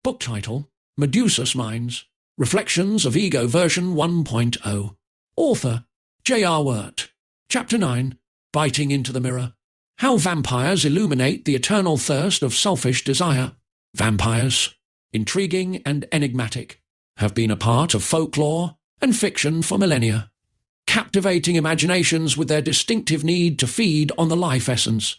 Book title: Madusa's Minds, Reflections of Ego version 1.0. Author: J.R. Wert. Chapter 9, Biting into the Mirror. How Vampires Illuminate the Eternal Thirst of Selfish Desire. Vampires, intriguing and enigmatic, have been a part of folklore and fiction for millennia, captivating imaginations with their distinctive need to feed on the life essence,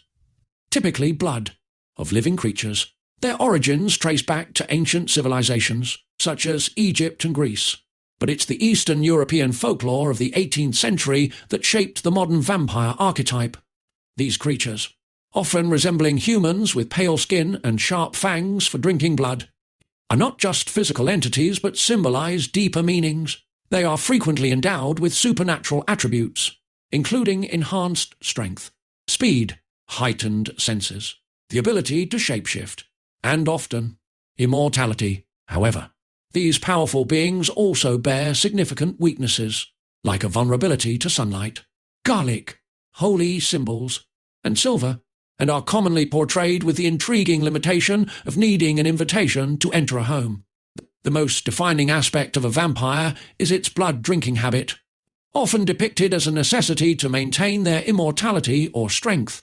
typically blood, of living creatures. Their origins trace back to ancient civilizations, such as Egypt and Greece, but it's the Eastern European folklore of the 18th century that shaped the modern vampire archetype. These creatures, often resembling humans with pale skin and sharp fangs for drinking blood, are not just physical entities but symbolize deeper meanings. They are frequently endowed with supernatural attributes, including enhanced strength, speed, heightened senses, the ability to shapeshift, and often immortality. However, these powerful beings also bear significant weaknesses, like a vulnerability to sunlight, garlic, holy symbols, and silver, and are commonly portrayed with the intriguing limitation of needing an invitation to enter a home. The most defining aspect of a vampire is its blood-drinking habit, often depicted as a necessity to maintain their immortality or strength.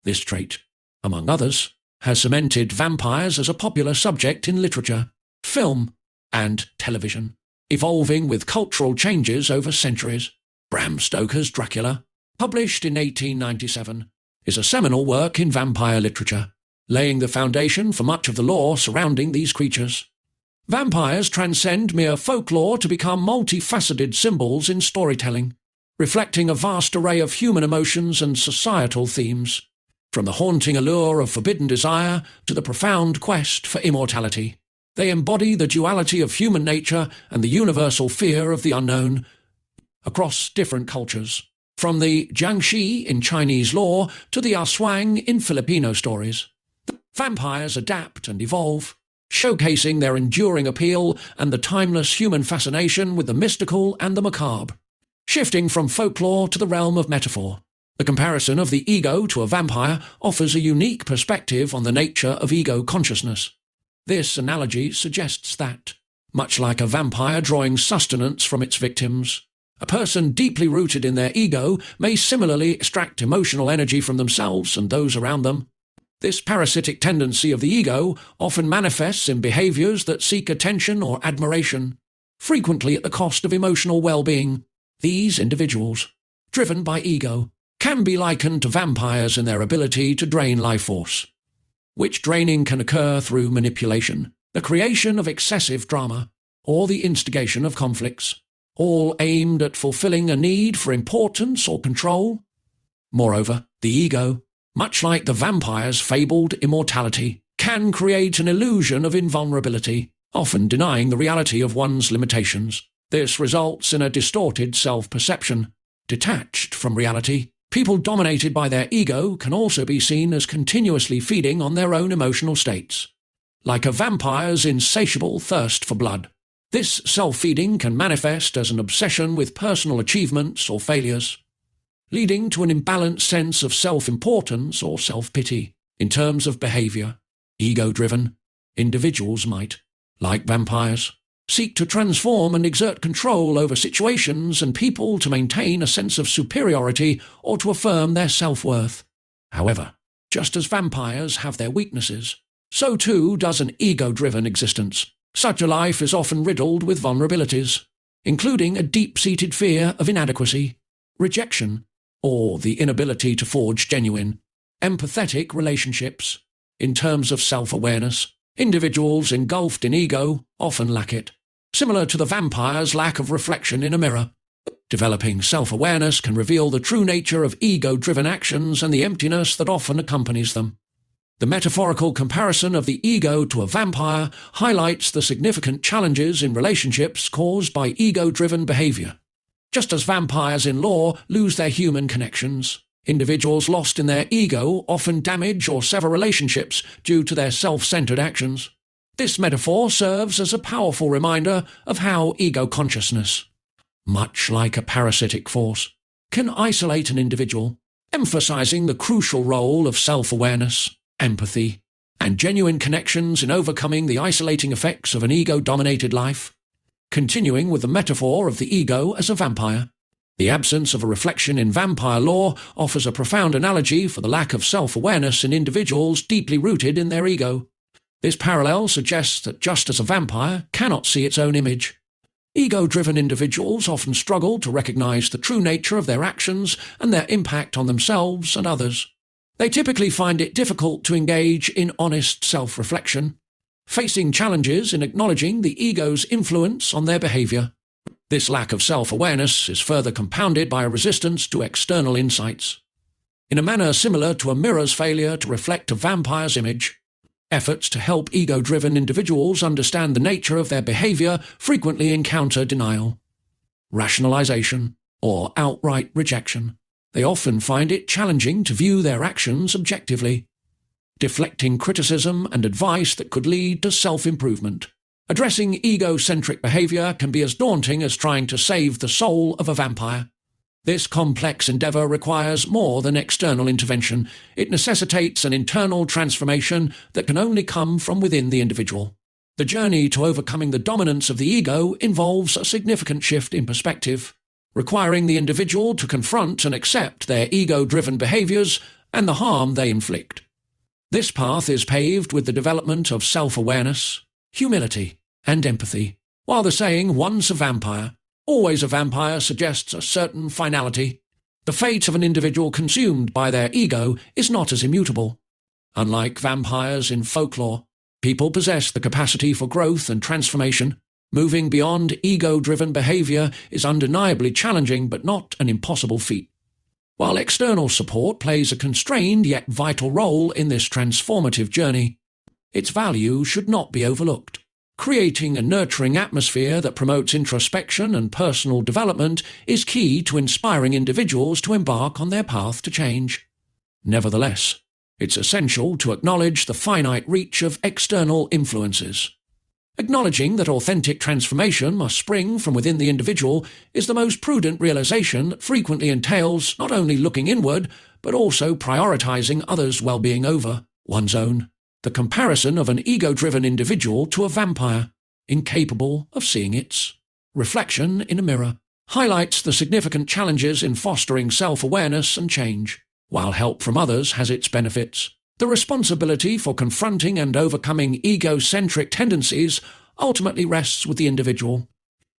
This trait, among others, has cemented vampires as a popular subject in literature, film, and television, evolving with cultural changes over centuries. Bram Stoker's Dracula, published in 1897, is a seminal work in vampire literature, laying the foundation for much of the lore surrounding these creatures. Vampires transcend mere folklore to become multifaceted symbols in storytelling, reflecting a vast array of human emotions and societal themes, from the haunting allure of forbidden desire to the profound quest for immortality. They embody the duality of human nature and the universal fear of the unknown across different cultures, from the Jiangxi in Chinese lore to the Aswang in Filipino stories. Vampires adapt and evolve, showcasing their enduring appeal and the timeless human fascination with the mystical and the macabre. Shifting from folklore to the realm of metaphor, the comparison of the ego to a vampire offers a unique perspective on the nature of ego consciousness. This analogy suggests that, much like a vampire drawing sustenance from its victims, a person deeply rooted in their ego may similarly extract emotional energy from themselves and those around them. This parasitic tendency of the ego often manifests in behaviors that seek attention or admiration, frequently at the cost of emotional well-being. These individuals, driven by ego, can be likened to vampires in their ability to drain life force, which draining can occur through manipulation, the creation of excessive drama, or the instigation of conflicts, all aimed at fulfilling a need for importance or control. Moreover, the ego, much like the vampire's fabled immortality, can create an illusion of invulnerability, often denying the reality of one's limitations. This results in a distorted self-perception, detached from reality. People dominated by their ego can also be seen as continuously feeding on their own emotional states, like a vampire's insatiable thirst for blood. This self-feeding can manifest as an obsession with personal achievements or failures, leading to an imbalanced sense of self-importance or self-pity. In terms of behavior, ego-driven individuals might, like vampires, seek to transform and exert control over situations and people to maintain a sense of superiority or to affirm their self-worth. However, just as vampires have their weaknesses, so too does an ego-driven existence. Such a life is often riddled with vulnerabilities, including a deep-seated fear of inadequacy, rejection, or the inability to forge genuine, empathetic relationships. In terms of self-awareness, individuals engulfed in ego often lack it, similar to the vampire's lack of reflection in a mirror. Developing self-awareness can reveal the true nature of ego-driven actions and the emptiness that often accompanies them. The metaphorical comparison of the ego to a vampire highlights the significant challenges in relationships caused by ego-driven behavior. Just as vampires in lore lose their human connections, individuals lost in their ego often damage or sever relationships due to their self-centered actions. This metaphor serves as a powerful reminder of how ego consciousness, much like a parasitic force, can isolate an individual, emphasizing the crucial role of self-awareness, empathy, and genuine connections in overcoming the isolating effects of an ego-dominated life. Continuing with the metaphor of the ego as a vampire, the absence of a reflection in vampire lore offers a profound analogy for the lack of self-awareness in individuals deeply rooted in their ego. This parallel suggests that just as a vampire cannot see its own image, ego-driven individuals often struggle to recognize the true nature of their actions and their impact on themselves and others. They typically find it difficult to engage in honest self-reflection, facing challenges in acknowledging the ego's influence on their behavior. This lack of self-awareness is further compounded by a resistance to external insights. In a manner similar to a mirror's failure to reflect a vampire's image, efforts to help ego-driven individuals understand the nature of their behavior frequently encounter denial, rationalization, or outright rejection. They often find it challenging to view their actions objectively, deflecting criticism and advice that could lead to self-improvement. Addressing egocentric behavior can be as daunting as trying to save the soul of a vampire. This complex endeavor requires more than external intervention. It necessitates an internal transformation that can only come from within the individual. The journey to overcoming the dominance of the ego involves a significant shift in perspective, requiring the individual to confront and accept their ego-driven behaviors and the harm they inflict. This path is paved with the development of self-awareness, humility, and empathy. While the saying, "once a vampire, always a vampire," suggests a certain finality, the fate of an individual consumed by their ego is not as immutable. Unlike vampires in folklore, people possess the capacity for growth and transformation. Moving beyond ego-driven behavior is undeniably challenging but not an impossible feat. While external support plays a constrained yet vital role in this transformative journey, its value should not be overlooked. Creating a nurturing atmosphere that promotes introspection and personal development is key to inspiring individuals to embark on their path to change. Nevertheless, it's essential to acknowledge the finite reach of external influences. Acknowledging that authentic transformation must spring from within the individual is the most prudent realization that frequently entails not only looking inward, but also prioritizing others' well-being over one's own. The comparison of an ego-driven individual to a vampire, incapable of seeing its reflection in a mirror, highlights the significant challenges in fostering self-awareness and change. While help from others has its benefits, the responsibility for confronting and overcoming egocentric tendencies ultimately rests with the individual.